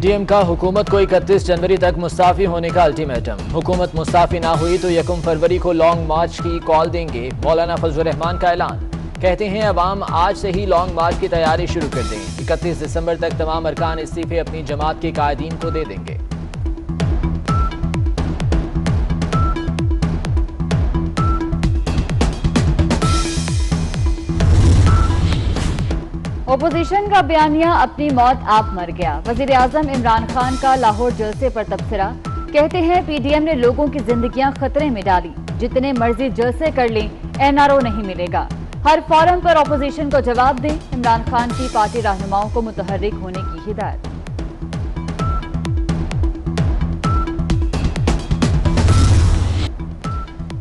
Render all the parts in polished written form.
PTM का हुकूमत को 31 जनवरी तक मुस्ताफी होने का अल्टीमेटम। हुकूमत मुस्ताफी ना हुई तो 1 फरवरी को लॉन्ग मार्च की कॉल देंगे। मौलाना फजलुर रहमान का ऐलान। कहते हैं अवाम आज से ही लॉन्ग मार्च की तैयारी शुरू कर दें। 31 दिसंबर तक तमाम अरकान इस्तीफे अपनी जमात के कायदीन को दे देंगे। ओपोजिशन का बयानिया अपनी मौत आप मर गया। वजीर आजम इमरान खान का लाहौर जलसे पर तबसरा। कहते हैं पीडीएम ने लोगों की जिंदगियां खतरे में डाली। जितने मर्जी जलसे कर लें एनआरओ नहीं मिलेगा। हर फोरम पर ओपोजिशन को जवाब दें। इमरान खान की पार्टी रहनुमाओं को मुतहर्रिक होने की हिदायत।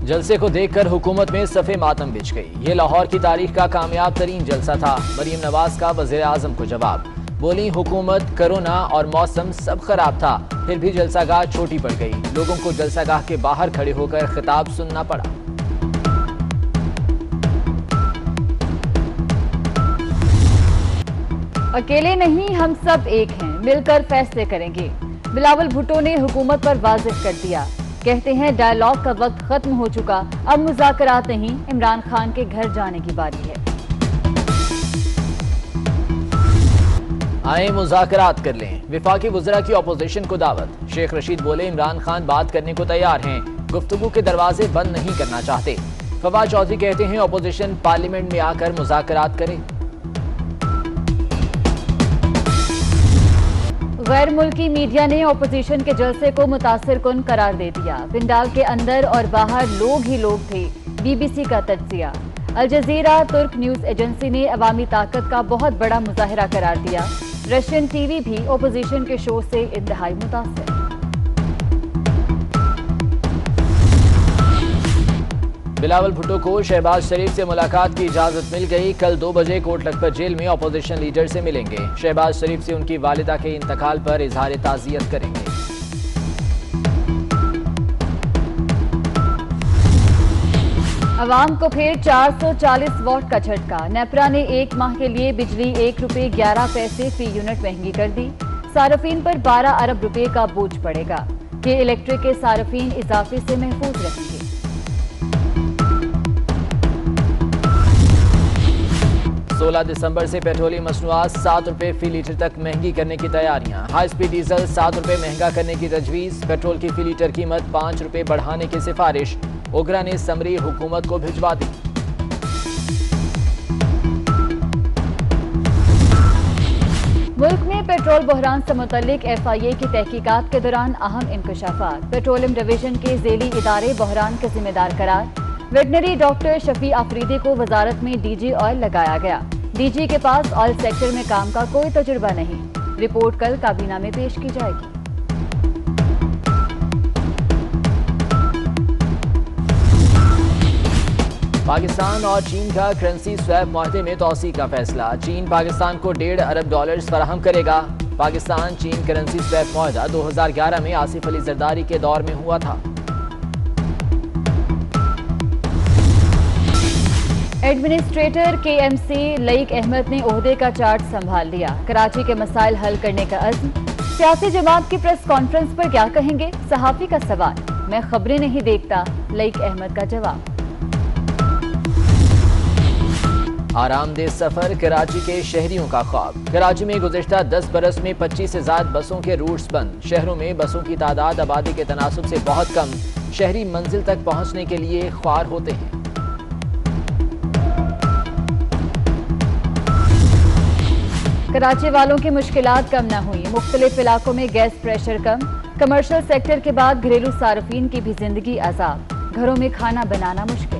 जलसे को देखकर हुकूमत में सफ़े मातम बिछ गई। ये लाहौर की तारीख का कामयाब तरीन जलसा था। मरीम नवाज का वज़ीर आज़म को जवाब। बोली हुकूमत, कोरोना और मौसम सब खराब था, फिर भी जलसागाह छोटी पड़ गई। लोगों को जलसागाह के बाहर खड़े होकर खिताब सुनना पड़ा। अकेले नहीं, हम सब एक हैं, मिलकर फैसले करेंगे। बिलावल भुट्टो ने हुकूमत पर वाज़ेह कर दिया। कहते हैं डायलॉग का वक्त खत्म हो चुका, अब मुज़ाकरात नहीं, इमरान खान के घर जाने की बारी है। आए मुज़ाकरात कर लें। विफाकी वज़रा की अपोजिशन को दावत। शेख रशीद बोले इमरान खान बात करने को तैयार हैं, गुफ्तगू के दरवाजे बंद नहीं करना चाहते। फवाद चौधरी कहते हैं अपोजिशन पार्लियामेंट में आकर मुज़ाकरात करे। गैर मुल्की मीडिया ने ओपोजिशन के जलसे को मुतासिर कुन करार दे दिया। पिंडाल के अंदर और बाहर लोग ही लोग थे। बीबीसी का तज्जिया। अल जजीरा तुर्क न्यूज एजेंसी ने अवामी ताकत का बहुत बड़ा मुजाहिरा करार दिया। रशियन टीवी भी ओपोजिशन के शो से इंतहाई मुतासिर। बिलावल भुट्टो को शहबाज शरीफ से मुलाकात की इजाजत मिल गई। कल 2 बजे कोट लखपत जेल में अपोजिशन लीडर से मिलेंगे। शहबाज शरीफ से उनकी वालिदा के इंतकाल पर इजहार ताज़ियत करेंगे। अवाम को फिर 440 वॉट का झटका। नेपरा ने 1 माह के लिए बिजली ₹1.11 फी यूनिट महंगी कर दी। सार्फिन पर 12 अरब रुपए का बोझ पड़ेगा। ये इलेक्ट्रिक के सार्फिन इजाफे से महफूज रहेंगे। 16 दिसंबर से पेट्रोलियम मसनूआत 7 रुपए फी लीटर तक महंगी करने की तैयारियां। हाई स्पीड डीजल 7 रुपए महंगा करने की तजवीज़। पेट्रोल की फी लीटर कीमत 5 रुपए बढ़ाने की सिफारिश। ओगरा ने समरी हुकूमत को भिजवा दी। मुल्क में पेट्रोल बहरान से मुतल्लिक FIA की तहकीकात के दौरान अहम इंकशाफात। पेट्रोलियम डिवीजन के ज़ेली इदारे बहरान के जिम्मेदार करार। वेटनरी डॉक्टर शफी आफरीदी को वजारत में DG ऑयल लगाया गया। DG के पास ऑयल सेक्टर में काम का कोई तजुर्बा नहीं। रिपोर्ट कल काबीना में पेश की जाएगी। पाकिस्तान और चीन का करेंसी स्वैप माहदे में तौसी का फैसला। चीन पाकिस्तान को $1.5 अरब फराहम करेगा। पाकिस्तान चीन करेंसी स्वैप माहदा 2011 में आसिफ अली जरदारी के दौर में हुआ था। एडमिनिस्ट्रेटर KMC लईक अहमद ने ओहदे का चार्ज संभाल लिया। कराची के मसाइल हल करने का अज़्म। सियासी जमात की प्रेस कॉन्फ्रेंस पर क्या कहेंगे? सहाफी का सवाल। मैं खबरें नहीं देखता, लईक अहमद का जवाब। आरामदेह सफर कराची के शहरियों का ख्वाब। कराची में गुज़िश्ता 10 बरस में 25 से ज़्यादा बसों के रूट्स बंद। शहरों में बसों की तादाद आबादी के तनासुब से बहुत कम। शहरी मंजिल तक पहुंचने के लिए ख्वार होते हैं। कराची वालों की मुश्किलात कम न हुई। मुख्तलिफ इलाकों में गैस प्रेशर कम। कमर्शियल सेक्टर के बाद घरेलू सार्फिन की भी जिंदगी अजाब। घरों में खाना बनाना मुश्किल।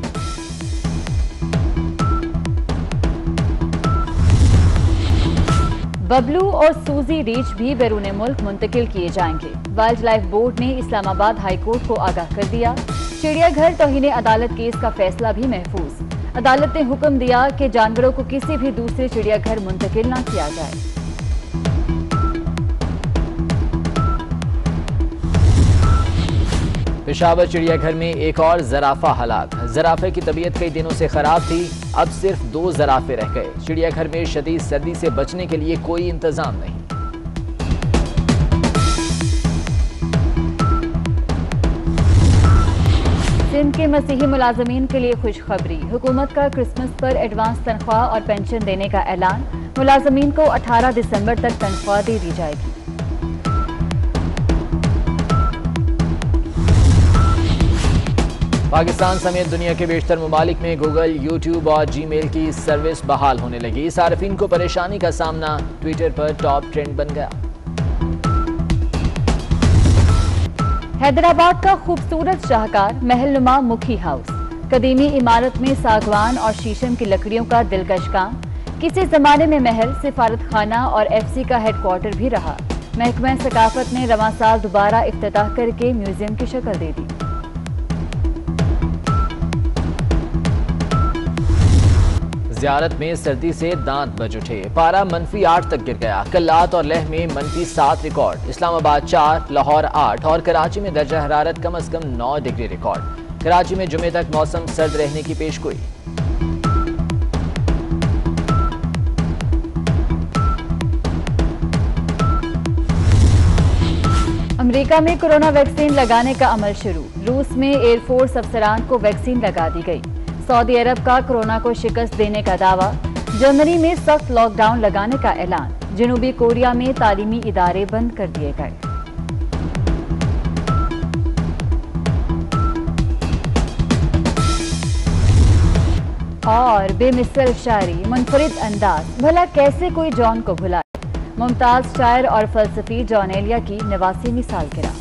बबलू और सूजी रीछ भी बैरून मुल्क मुंतकिल किए जाएंगे। वाइल्ड लाइफ बोर्ड ने इस्लामाबाद हाई कोर्ट को आगाह कर दिया। चिड़ियाघर तौहीन अदालत केस का फैसला भी महफूज। अदालत ने हुक्म दिया कि जानवरों को किसी भी दूसरे चिड़ियाघर मुंतकिल न किया जाए। पेशावर चिड़ियाघर में एक और जराफा हलाक। जराफे की तबीयत कई दिनों से खराब थी, अब सिर्फ 2 जराफे रह गए। चिड़ियाघर में शदीद सर्दी से बचने के लिए कोई इंतजाम नहीं। सिंध के मसीही मुलाजमीन के लिए खुशखबरी। हुकूमत का क्रिसमस पर एडवांस तनख्वाह और पेंशन देने का ऐलान। मुलाजमीन को 18 दिसंबर तक तनख्वाह दे दी जाएगी। पाकिस्तान समेत दुनिया के बेशतर ममालिक में गूगल, यूट्यूब और जीमेल की सर्विस बहाल होने लगी। सार्फिन को परेशानी का सामना, ट्विटर पर टॉप ट्रेंड बन गया। हैदराबाद का खूबसूरत शाहकार महलनुमा मुखी हाउस, कदीमी इमारत में सागवान और शीशम की लकड़ियों का दिलकश काम। किसी जमाने में महल, सिफारत खाना और एफसी का हेडक्वार्टर भी रहा। महकमा सकाफत ने रवां साल दोबारा इफ्तिताह करके म्यूजियम की शक्ल दे दी। ज़ियारत में सर्दी से दांत बज उठे। पारा -8 तक गिर गया। कल्लात और लेह में -7 रिकॉर्ड। इस्लामाबाद 4, लाहौर 8 और कराची में दर्जा हरारत कम से कम 9 डिग्री रिकॉर्ड। कराची में जुमे तक मौसम सर्द रहने की पेशगोई। अमेरिका में कोरोना वैक्सीन लगाने का अमल शुरू। रूस में एयरफोर्स अफसरान को वैक्सीन लगा दी गई। सऊदी अरब का कोरोना को शिकस्त देने का दावा। जर्मनी में सख्त लॉकडाउन लगाने का ऐलान। जनूबी कोरिया में तालीमी इदारे बंद कर दिए गए। और बेमिसल शायरी, मुनफरिद अंदाज, भला कैसे कोई जॉन को भुलाए। मुमताज शायर और फलसफी जॉन एलिया की नवासी मिसाल गिरा।